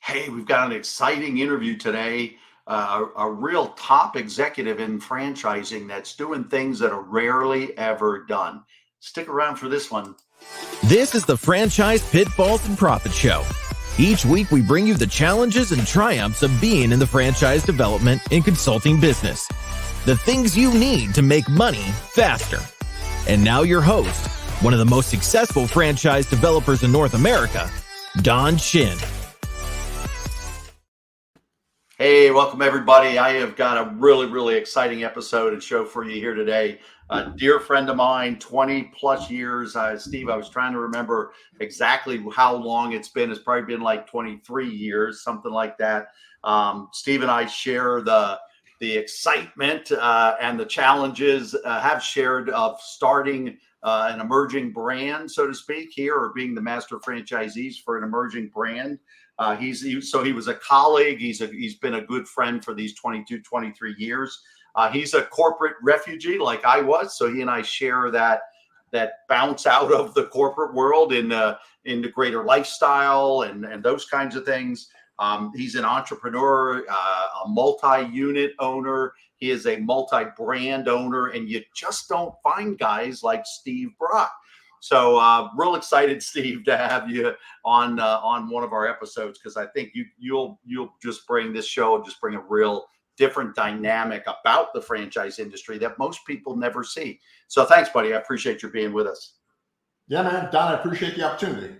Hey, we've got an exciting interview today. A real top executive in franchising that's doing things that are rarely ever done. Stick around for this one. This is the Franchise Pitfalls and Profit Show. Each week, we bring you the challenges and triumphs of being in the franchise development and consulting business. The things you need to make money faster. And now your host, one of the most successful franchise developers in North America, Don Shin. Hey, welcome everybody. I have got a really exciting episode and show for you here today. A dear friend of mine, 20 plus years. Steve, I was trying to remember exactly how long it's been. It's probably been like 23 years, something like that. Steve and I share the excitement and the challenges, have shared of starting an emerging brand, so to speak, here, or being the master franchisees for an emerging brand. He was a colleague. He's been a good friend for these 22, 23 years. He's a corporate refugee like I was. So he and I share that bounce out of the corporate world in the greater lifestyle and those kinds of things. He's an entrepreneur, a multi-unit owner. He is a multi-brand owner, and you just don't find guys like Steve Brock. So real excited, Steve, to have you on one of our episodes, because I think you'll just bring this show, just bring a real different dynamic about the franchise industry that most people never see. So thanks, buddy. I appreciate you being with us. Yeah, man. Don, I appreciate the opportunity.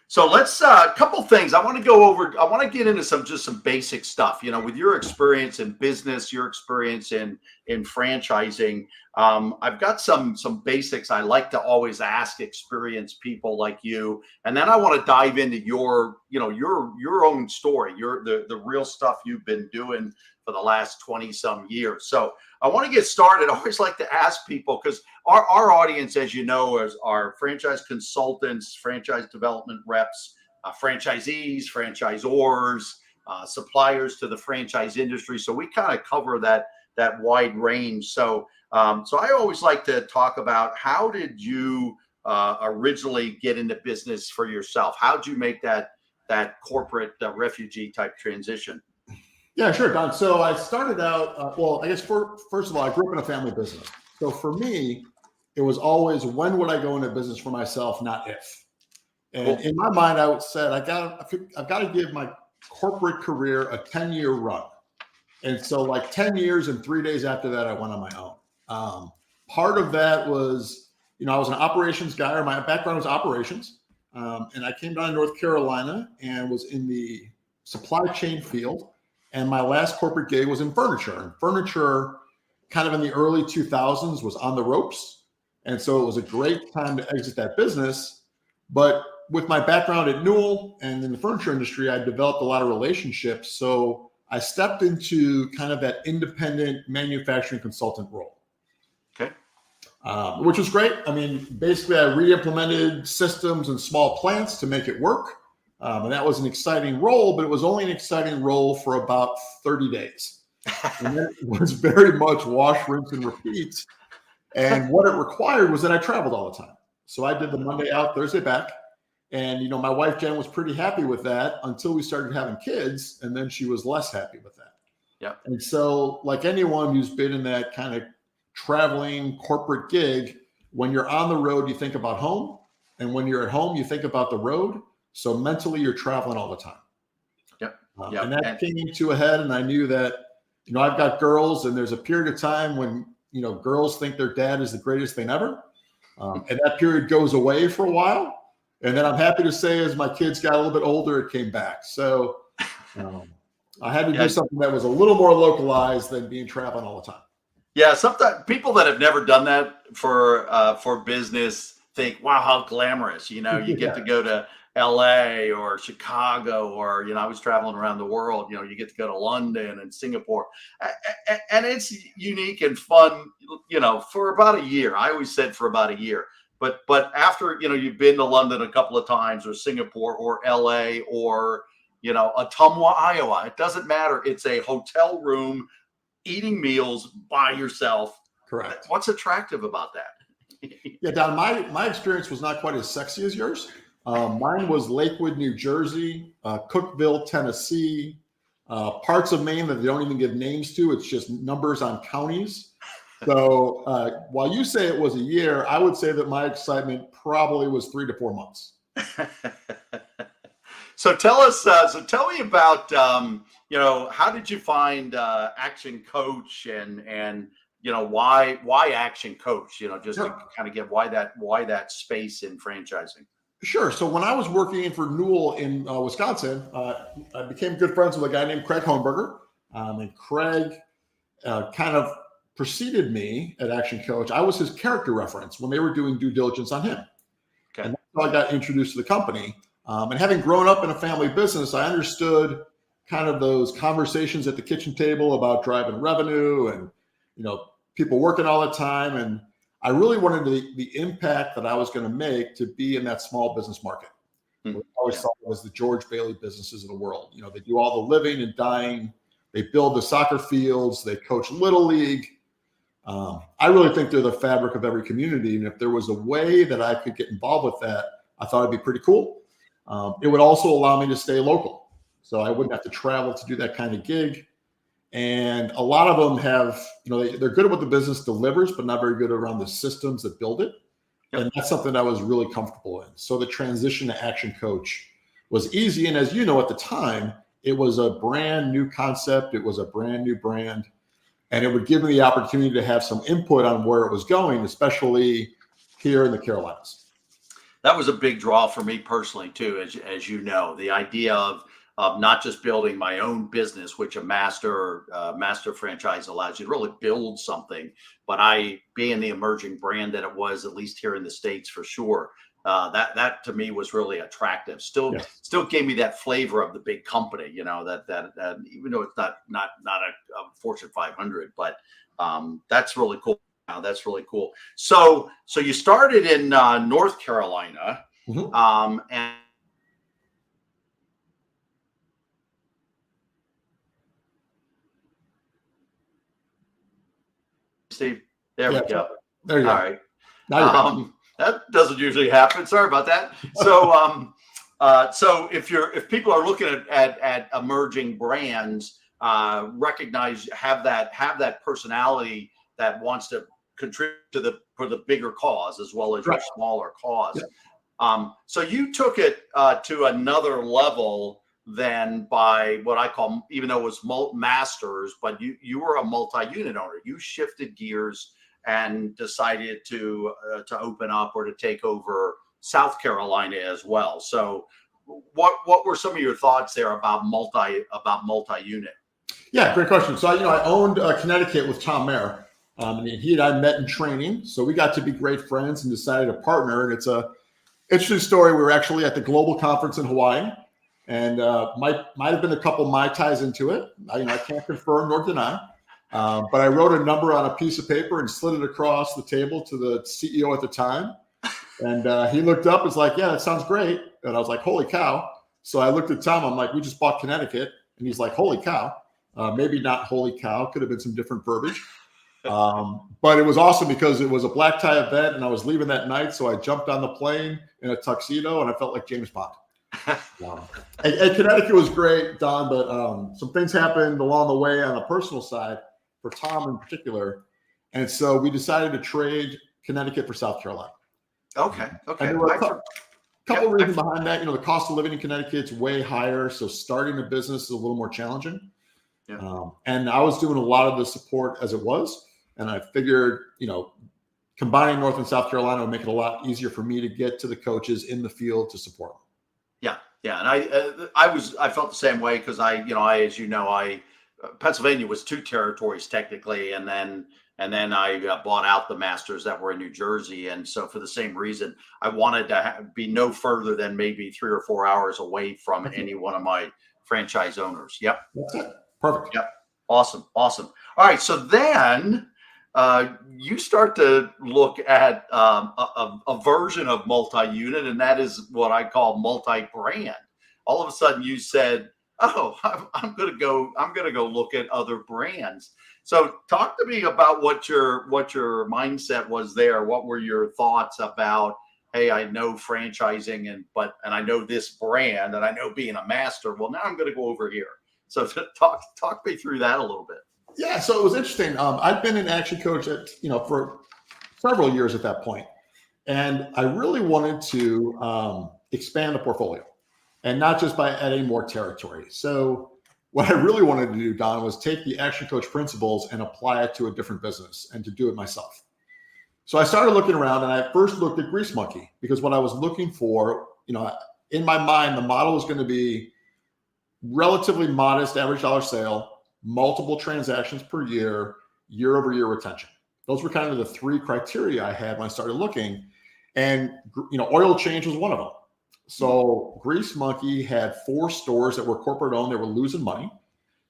So let's a couple things I want to go over. I want to get into some basic stuff. You know, with your experience in business, your experience in franchising, I've got some basics I like to always ask experienced people like you, and then I want to dive into your own story, the real stuff you've been doing for the last 20 some years. So I want to get started. I always like to ask people, because our audience, as you know, is our franchise consultants, franchise development reps, franchisees, franchisors, suppliers to the franchise industry. So we kind of cover that wide range. So I always like to talk about, how did you originally get into business for yourself? How did you make that corporate refugee type transition? Yeah, sure, Don. So I started out, I guess first of all, I grew up in a family business. So for me, it was always, when would I go into business for myself, not if. And in my mind, I said, I've got to give my corporate career a 10-year run. And so like 10 years and 3 days after that, I went on my own. Part of that was, I was an operations guy, or my background was operations. And I came down to North Carolina and was in the supply chain field. And my last corporate gig was in furniture. And furniture, kind of in the early 2000s, was on the ropes. And so it was a great time to exit that business. But with my background at Newell and in the furniture industry, I developed a lot of relationships. So I stepped into kind of that independent manufacturing consultant role. Okay. Which was great. I mean, basically, I re-implemented systems in small plants to make it work. And that was an exciting role, but it was only an exciting role for about 30 days. And then it was very much wash, rinse, and repeat. And what it required was that I traveled all the time. So I did the Monday out, Thursday back. And, my wife, Jen, was pretty happy with that until we started having kids. And then she was less happy with that. Yeah. And so, like anyone who's been in that kind of traveling corporate gig, when you're on the road, you think about home. And when you're at home, you think about the road. So mentally, you're traveling all the time. Yep. And that came to a head. And I knew that, I've got girls, and there's a period of time when, girls think their dad is the greatest thing ever. And that period goes away for a while. And then I'm happy to say, as my kids got a little bit older, it came back. So I had to do something that was a little more localized than being traveling all the time. Yeah. Sometimes people that have never done that for business think, wow, how glamorous, you get to go to LA or Chicago, or, I was traveling around the world, you get to go to London and Singapore, and it's unique and fun, for about a year. I always said for about a year, but after, you've been to London a couple of times, or Singapore or LA, or, Ottumwa, Iowa, it doesn't matter. It's a hotel room, eating meals by yourself. Correct. What's attractive about that? Yeah, Don, my experience was not quite as sexy as yours. Mine was Lakewood, New Jersey, Cookeville, Tennessee, parts of Maine that they don't even give names to. It's just numbers on counties. So while you say it was a year, I would say that my excitement probably was 3 to 4 months. So tell me about, how did you find Action Coach and why Action Coach, just to kind of get why that space in franchising? Sure. So when I was working for Newell in Wisconsin, I became good friends with a guy named Craig Hohenberger. And Craig kind of preceded me at Action Coach. I was his character reference when they were doing due diligence on him. Okay. And that's how I got introduced to the company. And having grown up in a family business, I understood kind of those conversations at the kitchen table about driving revenue and, people working all the time. And I really wanted the impact that I was going to make to be in that small business market. I always thought it was the George Bailey businesses of the world. They do all the living and dying. They build the soccer fields. They coach Little League. I really think they're the fabric of every community. And if there was a way that I could get involved with that, I thought it'd be pretty cool. It would also allow me to stay local. So I wouldn't have to travel to do that kind of gig. And a lot of them have, they're good at what the business delivers, but not very good around the systems that build it. Yep. And that's something I was really comfortable in. So the transition to Action Coach was easy. And as you know, at the time, it was a brand new concept. It was a brand new brand. And it would give me the opportunity to have some input on where it was going, especially here in the Carolinas. That was a big draw for me personally, too, as you know, the idea of not just building my own business, which a master franchise allows you to really build something, but being the emerging brand that it was, at least here in the States for sure, that to me was really attractive. Still gave me that flavor of the big company, that even though it's not a Fortune 500, but that's really cool. That's really cool. So you started in North Carolina, and Steve, there we go. There you go. All right. That doesn't usually happen. Sorry about that. So, if people are looking at emerging brands, have that personality that wants to contribute for the bigger cause as well as your smaller cause. Yeah. So you took it to another level than by what I call, even though it was masters, but you were a multi-unit owner. You shifted gears and decided to open up or to take over South Carolina as well. So what were some of your thoughts there about multi-unit? Yeah, great question. So I owned Connecticut with Tom Mayer, and he and I met in training. So we got to be great friends and decided to partner. And it's a interesting story. We were actually at the global conference in Hawaii, and might have been a couple Mai Tais into it. I can't confirm nor deny. But I wrote a number on a piece of paper and slid it across the table to the CEO at the time. And he looked up and was like, yeah, that sounds great. And I was like, holy cow. So I looked at Tom. I'm like, we just bought Connecticut. And he's like, holy cow. Maybe not holy cow. Could have been some different verbiage. But it was awesome because it was a black tie event and I was leaving that night. So I jumped on the plane in a tuxedo and I felt like James Bond. And Connecticut was great, Don, but some things happened along the way on a personal side for Tom in particular. And so we decided to trade Connecticut for South Carolina. Okay. And there were a couple of reasons behind that. The cost of living in Connecticut is way higher. So starting a business is a little more challenging. Yeah. And I was doing a lot of the support as it was. And I figured, combining North and South Carolina would make it a lot easier for me to get to the coaches in the field to support them. Yeah. And I felt the same way because Pennsylvania was 2 territories technically. And then I bought out the masters that were in New Jersey. And so for the same reason, I wanted to be no further than maybe 3 or 4 hours away from any one of my franchise owners. Yep. That's it. Perfect. Yep. Awesome. All right. So then you start to look at a version of multi-unit, and that is what I call multi-brand. All of a sudden you said, oh, I'm going to go look at other brands. So talk to me about what your mindset was there. What were your thoughts about hey, I know franchising and I know this brand and I know being a master. Well, now I'm going to go over here. So talk me through that a little bit. Yeah, so it was interesting. I've been an action coach for several years at that point, and I really wanted to expand the portfolio, and not just by adding more territory. So what I really wanted to do, Don, was take the action coach principles and apply it to a different business and to do it myself. So I started looking around, and I first looked at Grease Monkey, because what I was looking for, in my mind, the model was going to be relatively modest average dollar sale, multiple transactions per year, year-over-year retention. Those were kind of the three criteria I had when I started looking. And, oil change was one of them. So Grease Monkey had 4 stores that were corporate owned. They were losing money,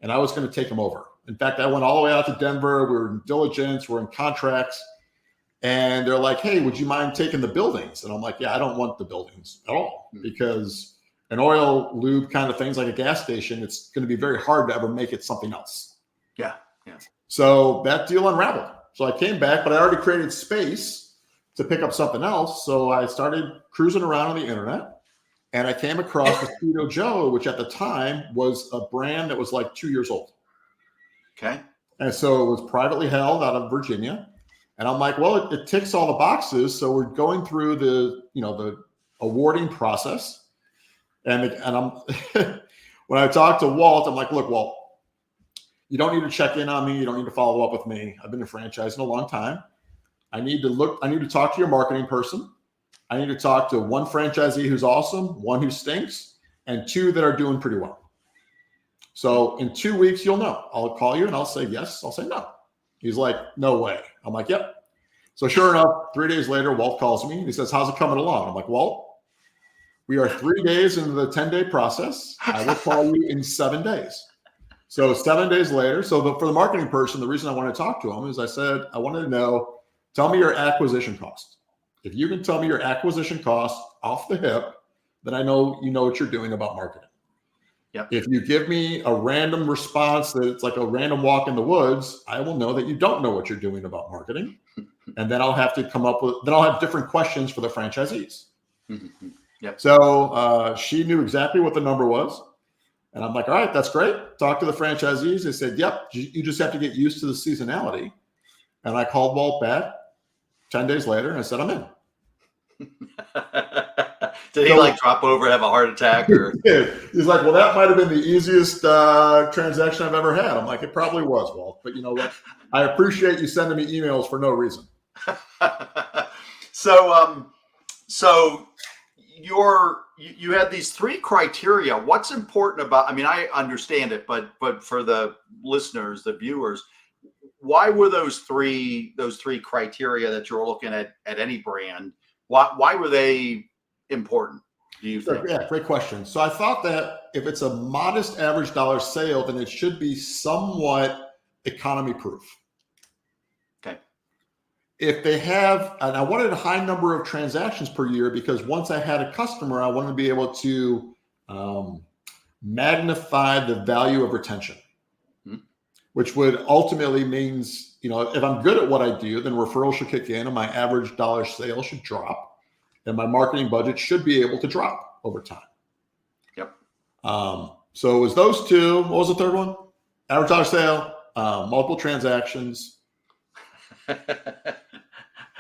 and I was going to take them over. In fact, I went all the way out to Denver. We were in diligence. We're in contracts. And they're like, hey, would you mind taking the buildings? And I'm like, yeah, I don't want the buildings at all, because an oil lube kind of things like a gas station, it's going to be very hard to ever make it something else. Yeah. So that deal unraveled. So I came back, but I already created space to pick up something else. So I started cruising around on the internet, and I came across Mosquito Joe, which at the time was a brand that was like 2 years old. Okay. And so it was privately held out of Virginia. And I'm like, well, it ticks all the boxes. So we're going through the awarding process. And I'm when I talked to Walt, I'm like, look, Walt, you don't need to check in on me. You don't need to follow up with me. I've been in franchising a long time. I need to talk to your marketing person. I need to talk to one franchisee who's awesome, one who stinks, and 2 that are doing pretty well. So in 2 weeks, you'll know. I'll call you and I'll say yes. I'll say no. He's like, no way. I'm like, yep. So sure enough, 3 days later, Walt calls me and he says, how's it coming along? I'm like, Walt, we are 3 days into the 10-day process. I will call you in 7 days. So 7 days later, for the marketing person, the reason I wanted to talk to him is I said, I wanted to know, tell me your acquisition cost. If you can tell me your acquisition cost off the hip, then I know you know what you're doing about marketing. Yep. If you give me a random response that it's like a random walk in the woods, I will know that you don't know what you're doing about marketing. And then I'll have to I'll have different questions for the franchisees. Mm-hmm. Yep. So she knew exactly what the number was. And I'm like, all right, that's great. Talk to the franchisees. They said, yep, you just have to get used to the seasonality. And I called Walt back 10 days later and I said, I'm in. Did he drop over, have a heart attack? Or he's like, well, that might have been the easiest transaction I've ever had. I'm like, it probably was, Walt. But you know what? I appreciate you sending me emails for no reason. So you had these 3 criteria. What's important about? I mean, I understand it, but for the listeners, the viewers, why were those three criteria that you're looking at any brand? Why were they important, do you think? Yeah, great question. So I thought that if it's a modest average dollar sale, then it should be somewhat economy proof. Okay. If they have, and I wanted a high number of transactions per year, because once I had a customer, I wanted to be able to magnify the value of retention, which would ultimately means, if I'm good at what I do, then referrals should kick in and my average dollar sale should drop. And my marketing budget should be able to drop over time. Yep. So it was those 2. What was the third one? Average dollar sale, multiple transactions.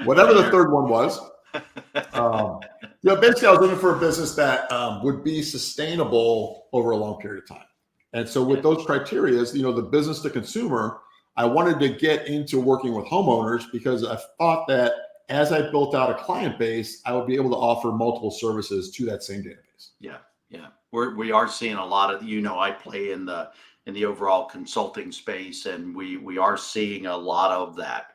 Whatever the third one was. Basically I was looking for a business that would be sustainable over a long period of time. And so with those criteria, the business to consumer, I wanted to get into working with homeowners because I thought that as I built out a client base, I would be able to offer multiple services to that same database. Yeah. We are seeing a lot of, I play in the overall consulting space, and we are seeing a lot of that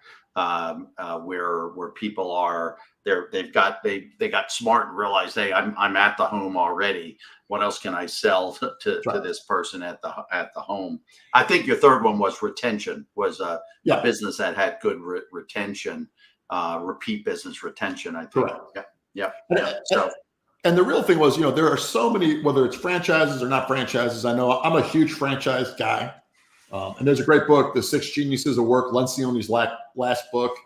where people are they got smart and realized, hey, I'm at the home already. What else can I sell to this person at the home? I think your third one was retention, was a business that had good retention. Repeat business retention, I think. Correct. Yeah. And the real thing was, there are so many, whether it's franchises or not franchises. I know I'm a huge franchise guy. And there's a great book, The 6 Geniuses of Work, Lencioni's last book,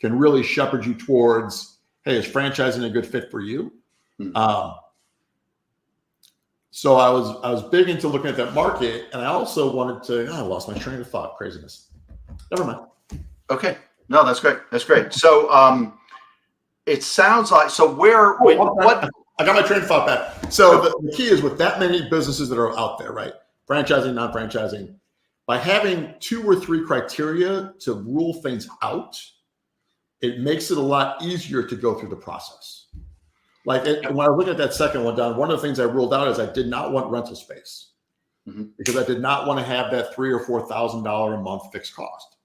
can really shepherd you towards hey, is franchising a good fit for you? Mhm. So I was big into looking at that market, and I also wanted to. I lost my train of thought. Craziness. Never mind. Okay. No, that's great. That's great. So it sounds like I got my train of thought back. So the key is with that many businesses that are out there, right? Franchising, non-franchising, by having 2 or 3 criteria to rule things out, it makes it a lot easier to go through the process. Like when I was looking at that second one, Don, one of the things I ruled out is I did not want rental space because I did not want to have that $3,000 or $4,000 a month fixed cost.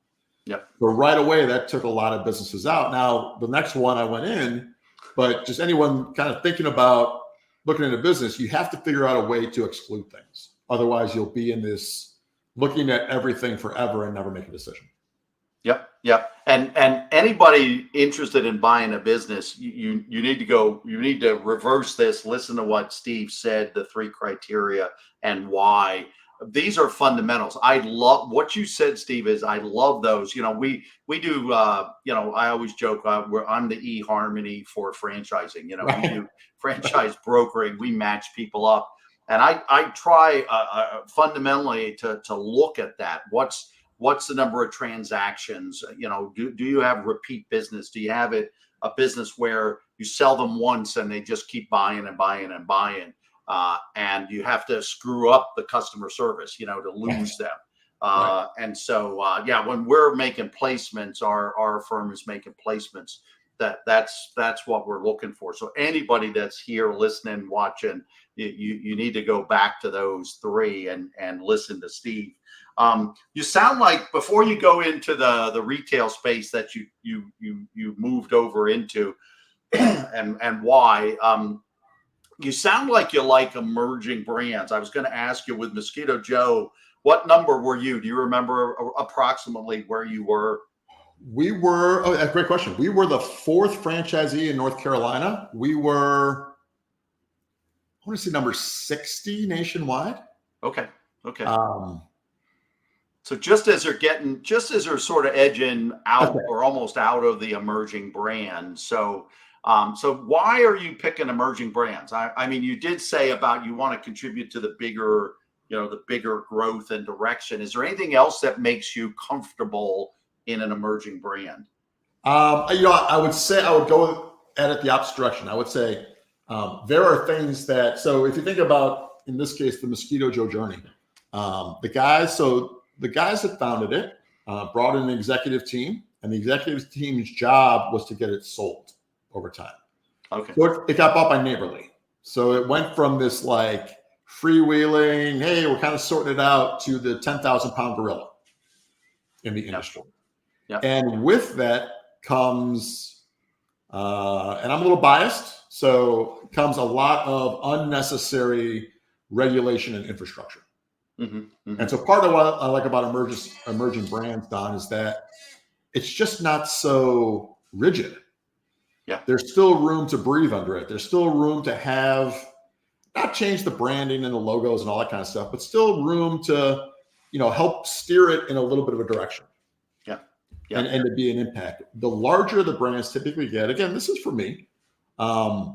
Yep. But right away, that took a lot of businesses out. Now, the next one I went in, but just anyone kind of thinking about looking at a business, you have to figure out a way to exclude things. Otherwise, you'll be in this looking at everything forever and never make a decision. Yep. Yep. And anybody interested in buying a business, you need to reverse this, listen to what Steve said, the 3 criteria and why. These are fundamentals. I love what you said, Steve, I love those. We do, I always joke, I'm the eHarmony for franchising. We do franchise brokering. We match people up. And I try fundamentally to look at that. What's the number of transactions? Do you have repeat business? Do you have a business where you sell them once and they just keep buying and buying and buying? And you have to screw up the customer service, to lose them. And so, when we're making placements, our firm is making placements. That's what we're looking for. So anybody that's here listening, watching, you need to go back to those 3 and listen to Steve. You sound like before you go into the retail space that you moved over into, and why. You sound like you like emerging brands. I was going to ask you with Mosquito Joe, what number were you? Do you remember approximately where you were? We were, a great question. We were the 4th franchisee in North Carolina. We were, I want to say number 60 nationwide. Okay. So just as they're sort of edging out or almost out of the emerging brand. So why are you picking emerging brands? I mean, you did say about you want to contribute to the bigger growth and direction. Is there anything else that makes you comfortable in an emerging brand? I would say I would go at it the opposite direction. I would say there are things that, so if you think about, in this case, the Mosquito Joe journey, the guys that founded it brought in an executive team, and the executive team's job was to get it sold over time. Okay. So it got bought by Neighborly. So it went from this like freewheeling, hey, we're kind of sorting it out, to the 10,000 pound gorilla in the industry. Yep. And with that comes, and I'm a little biased, so comes a lot of unnecessary regulation and infrastructure. And so part of what I like about emerging brands, Don, is that it's just not so rigid. Yeah. There's still room to breathe under it. There's still room to have, not change the branding and the logos and all that kind of stuff, but still room to, help steer it in a little bit of a direction. Yeah. And to be an impact. The larger the brands typically get, again, this is for me, the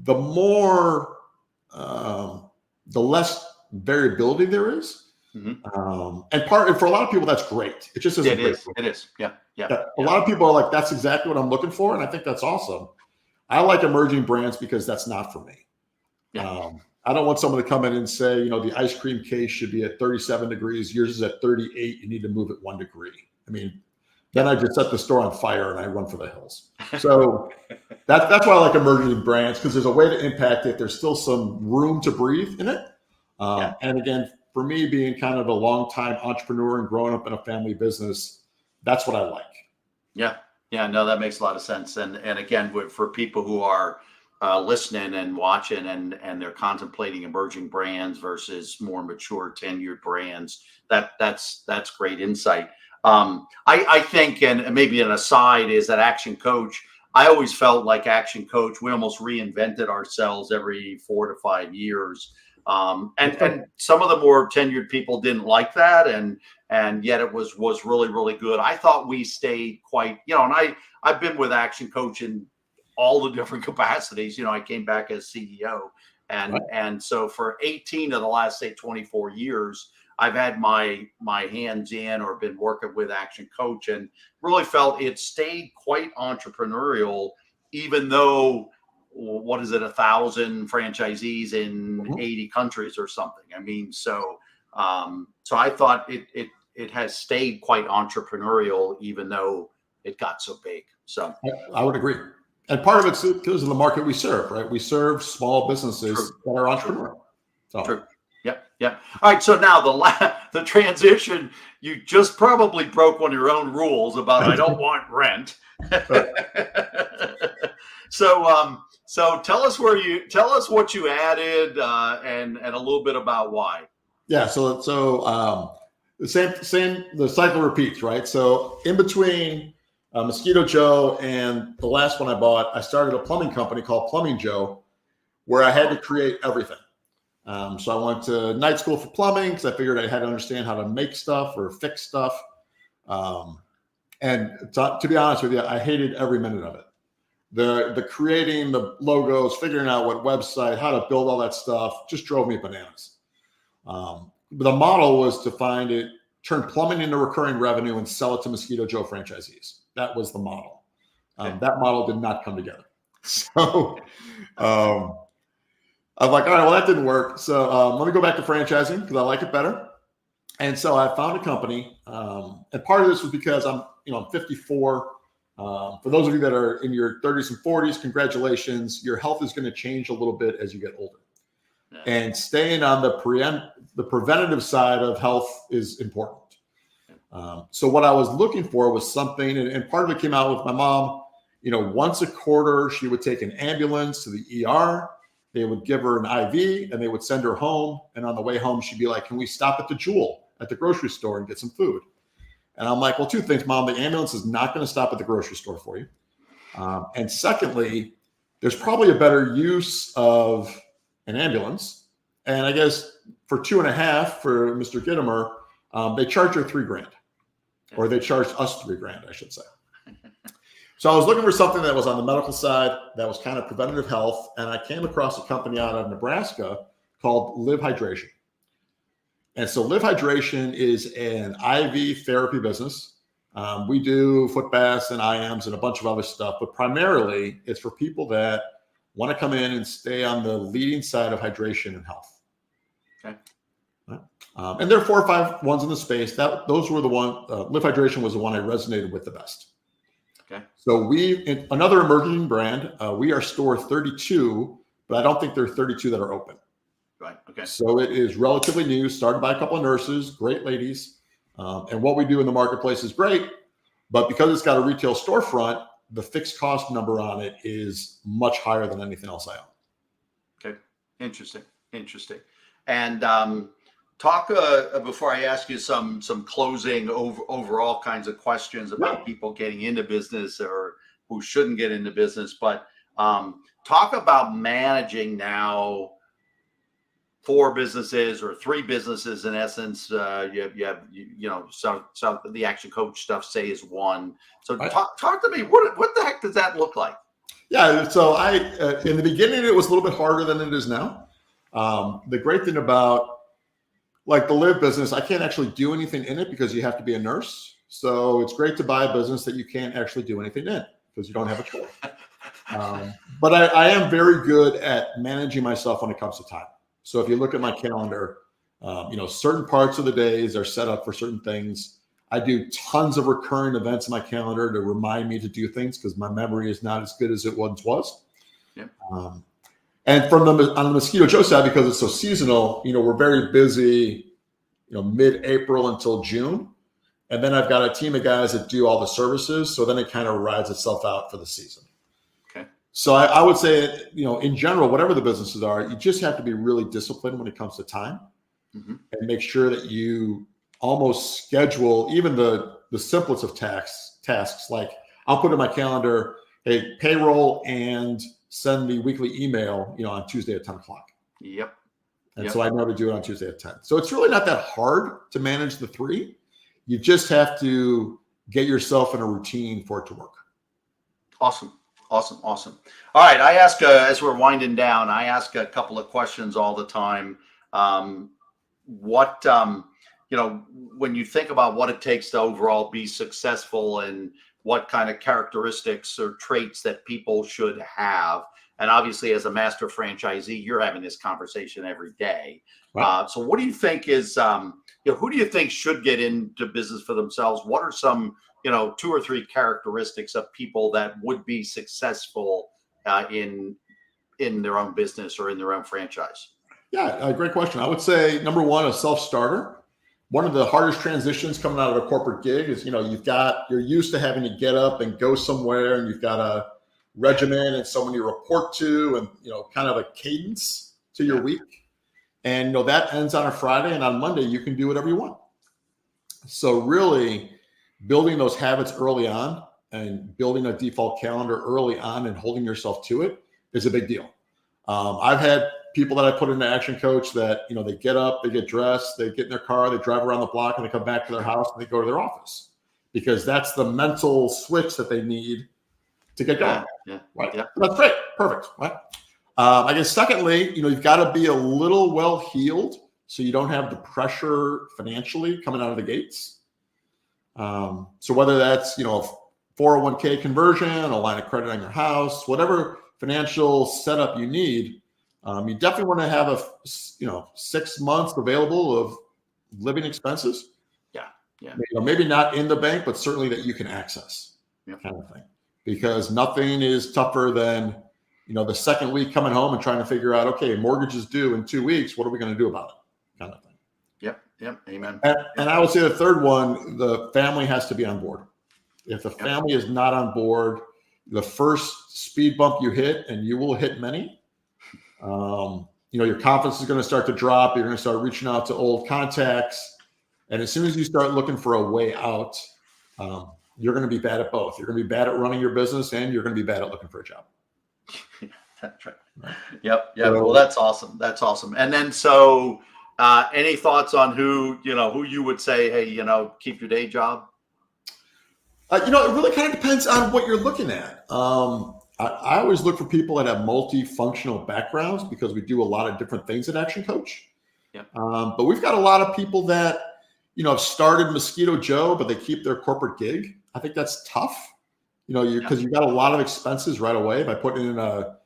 more, the less variability there is. And for a lot of people, that's great. It just isn't great. It is. Yeah. A lot of people are like, that's exactly what I'm looking for. And I think that's awesome. I like emerging brands because that's not for me. Yeah. I don't want someone to come in and say, the ice cream case should be at 37 degrees. Yours is at 38. You need to move it 1 degree. I mean, then I just set the store on fire and I run for the hills. So that's why I like emerging brands, because there's a way to impact it. There's still some room to breathe in it. And again, for me, being kind of a long-time entrepreneur and growing up in a family business, that's what I like. Yeah. No, that makes a lot of sense. And again, for people who are listening and watching and they're contemplating emerging brands versus more mature tenured brands, that's great insight. I think, and maybe an aside, is that Action Coach, I always felt like Action Coach, we almost reinvented ourselves every 4 to 5 years. And some of the more tenured people didn't like that, and yet it was really, really good. I thought we stayed quite, and I've been with Action Coach in all the different capacities. I came back as CEO, and so for 18 of the last, say, 24 years, I've had my hands in or been working with Action Coach, and really felt it stayed quite entrepreneurial, even though, what is it, 1,000 franchisees in 80 countries or something. I mean, so I thought it has stayed quite entrepreneurial, even though it got so big. So I would agree. And part of it's because of the market we serve, right? We serve small businesses that are entrepreneurial. So. True. Yep. All right. So now the transition, you just probably broke one of your own rules about I don't want rent. So tell us what you added and a little bit about why. Yeah. So the cycle repeats, right? So in between Mosquito Joe and the last one I bought, I started a plumbing company called Plumbing Joe, where I had to create everything. So I went to night school for plumbing because I figured I had to understand how to make stuff or fix stuff. And to be honest with you, I hated every minute of it. The creating the logos, figuring out what website, how to build all that stuff just drove me bananas. But the model was to turn plumbing into recurring revenue and sell it to Mosquito Joe franchisees. That was the model. That model did not come together. So I'm like, all right, well, that didn't work. So let me go back to franchising because I like it better. And so I found a company. And part of this was because I'm 54. For those of you that are in your 30s and 40s, congratulations. Your health is going to change a little bit as you get older. Yeah. And staying on the preventative side of health is important. So what I was looking for was something, and part of it came out with my mom. Once a quarter, she would take an ambulance to the ER. They would give her an IV and they would send her home. And on the way home, she'd be like, can we stop at the Jewel at the grocery store and get some food? And I'm like, well, two things, Mom. The ambulance is not going to stop at the grocery store for you. And secondly, there's probably a better use of an ambulance. And I guess for 2.5 for Mr. Gittimer, they charge her $3,000, or they charged us $3,000, I should say. So I was looking for something that was on the medical side, that was kind of preventative health. And I came across a company out of Nebraska called Live Hydration. And so Live Hydration is an IV therapy business. We do foot baths and IMs and a bunch of other stuff, but primarily it's for people that want to come in and stay on the leading side of hydration and health. Okay. And there are 4 or 5 ones in the space. Those were the one. Live Hydration was the one I resonated with the best. Okay. So another emerging brand. We are store 32, but I don't think there are 32 that are open. Right. Okay. So it is relatively new, started by a couple of nurses, great ladies. And what we do in the marketplace is great, but because it's got a retail storefront, the fixed cost number on it is much higher than anything else I own. Okay. Interesting. And talk before I ask you some closing overall kinds of questions about people getting into business or who shouldn't get into business, but talk about managing now 4 businesses or 3 businesses in essence. You have so the Action Coach stuff, say, is one. So talk to me. What the heck does that look like? Yeah. So I in the beginning it was a little bit harder than it is now. The great thing about like the Live business, I can't actually do anything in it because you have to be a nurse. So it's great to buy a business that you can't actually do anything in because you don't have a choice. But I am very good at managing myself when it comes to time. So if you look at my calendar, certain parts of the days are set up for certain things. I do tons of recurring events in my calendar to remind me to do things because my memory is not as good as it once was. Yeah. And on the Mosquito Joe side, because it's so seasonal, we're very busy, mid-April until June. And then I've got a team of guys that do all the services. So then it kind of rides itself out for the season. Okay. So I would say, in general, whatever the businesses are, you just have to be really disciplined when it comes to time and make sure that you almost schedule even the simplest of tasks. Like I'll put in my calendar, hey, payroll and send the weekly email, on Tuesday at 10 o'clock. Yep. And so I know to do it on Tuesday at 10. So it's really not that hard to manage the three. You just have to get yourself in a routine for it to work. Awesome. All right. I ask, as we're winding down, I ask a couple of questions all the time. When you think about what it takes to overall be successful and what kind of characteristics or traits that people should have. And obviously, as a master franchisee, you're having this conversation every day. Right. So what do you think is, who do you think should get into business for themselves? What are some, 2 or 3 characteristics of people that would be successful in their own business or in their own franchise? Yeah, great question. I would say, number one, a self-starter. One of the hardest transitions coming out of a corporate gig is, you're used to having to get up and go somewhere, and you've got a regimen and someone you report to, and, kind of a cadence to your week. And, that ends on a Friday, and on Monday, you can do whatever you want. So really building those habits early on and building a default calendar early on and holding yourself to it is a big deal. I've had people that I put into Action Coach that, they get up, they get dressed, they get in their car, they drive around the block, and they come back to their house and they go to their office, because that's the mental switch that they need to get going. Yeah. Right. Yeah. That's great. Perfect. Right. I guess secondly, you've got to be a little well-heeled so you don't have the pressure financially coming out of the gates. So whether that's, 401k conversion, a line of credit on your house, whatever financial setup you need, you definitely want to have 6 months available of living expenses. Yeah. Maybe not in the bank, but certainly that you can access, kind of thing. Because nothing is tougher than, the second week coming home and trying to figure out, okay, mortgage is due in 2 weeks. What are we going to do about it? Kind of thing. Yep. Amen. And I would say the third one, the family has to be on board. If the family is not on board, the first speed bump you hit, and you will hit many, your confidence is going to start to drop. You're going to start reaching out to old contacts. And as soon as you start looking for a way out, you're going to be bad at both. You're going to be bad at running your business, and you're going to be bad at looking for a job. That's right. Yep. Well, that's awesome. And then, so any thoughts on who you would say, hey, keep your day job? It really kind of depends on what you're looking at. I always look for people that have multifunctional backgrounds, because we do a lot of different things at Action Coach. Yep. But we've got a lot of people that, have started Mosquito Joe, but they keep their corporate gig. I think that's tough, because you've got a lot of expenses right away by putting in a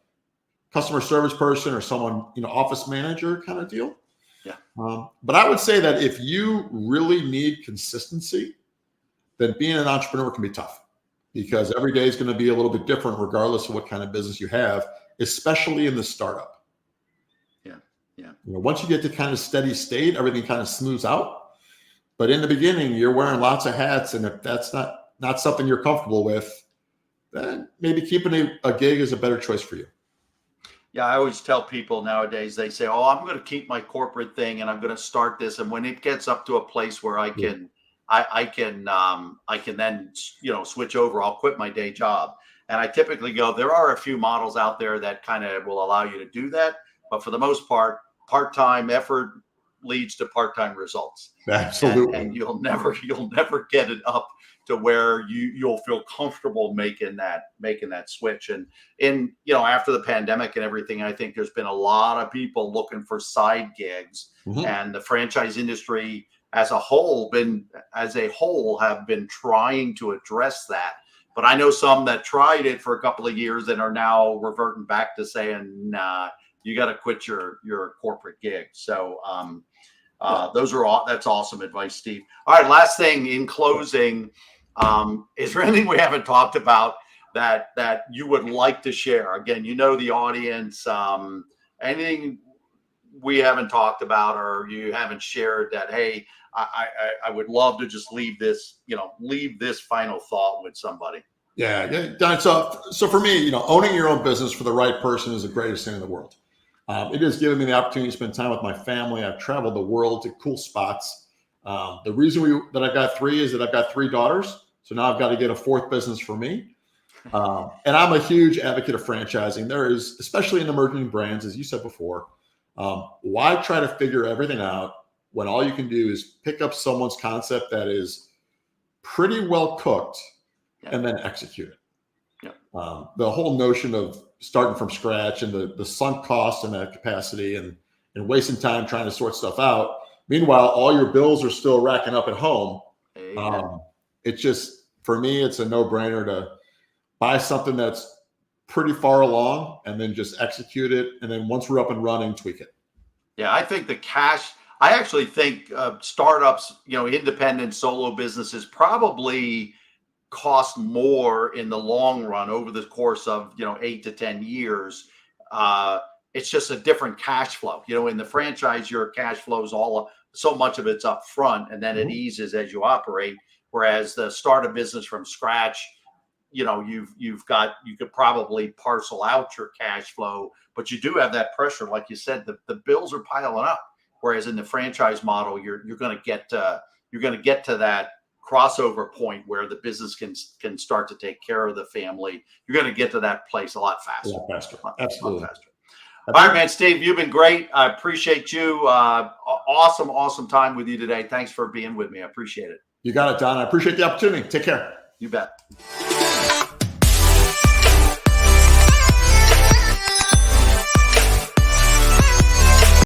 customer service person or someone, office manager kind of deal. Yeah. But I would say that if you really need consistency, then being an entrepreneur can be tough, because every day is going to be a little bit different regardless of what kind of business you have, especially in the startup. Yeah. Once you get to kind of steady state, everything kind of smooths out. But in the beginning, you're wearing lots of hats, and if that's not something you're comfortable with, then maybe keeping a gig is a better choice for you. Yeah, I always tell people nowadays, they say, "Oh, I'm going to keep my corporate thing, and I'm going to start this." And when it gets up to a place where I can then, switch over, I'll quit my day job. And I typically go, there are a few models out there that kind of will allow you to do that, but for the most part, part-time effort leads to part-time results. Absolutely. And you'll never get it up to where you'll feel comfortable making that switch. And after the pandemic and everything, I think there's been a lot of people looking for side gigs, and the franchise industry as a whole have been trying to address that. But I know some that tried it for a couple of years and are now reverting back to saying, nah, you got to quit your corporate gig. So that's awesome advice, Steve. All right, last thing in closing, is there anything we haven't talked about that you would like to share? Again, the audience, anything we haven't talked about or you haven't shared that, hey, I would love to just leave this final thought with somebody. Yeah. Don, so for me, owning your own business for the right person is the greatest thing in the world. It has given me the opportunity to spend time with my family. I've traveled the world to cool spots. The reason that I've got 3 is that I've got 3 daughters. So now I've got to get a 4th business for me. And I'm a huge advocate of franchising. There is, especially in emerging brands, as you said before, Why try to figure everything out when all you can do is pick up someone's concept that is pretty well cooked and then execute it? The whole notion of starting from scratch and the sunk cost and that capacity and wasting time trying to sort stuff out. Meanwhile, all your bills are still racking up at home. It's just, for me, it's a no-brainer to buy something that's pretty far along and then just execute it. And then once we're up and running, tweak it. Yeah, I think I actually think startups, independent solo businesses probably cost more in the long run over the course of 8 to 10 years. It's just a different cash flow. In the franchise, your cash flow is so much of it's up front, and then it eases as you operate. Whereas the start a business from scratch, you could probably parcel out your cash flow, but you do have that pressure, like you said, the bills are piling up. Whereas in the franchise model, you're going to get to that crossover point where the business can start to take care of the family. You're going to get to that place a lot faster. Absolutely. A lot faster. All right, man, Steve, you've been great. I appreciate you. Awesome time with you today. Thanks for being with me. I appreciate it. You got it, Don. I appreciate the opportunity. Take care. You bet.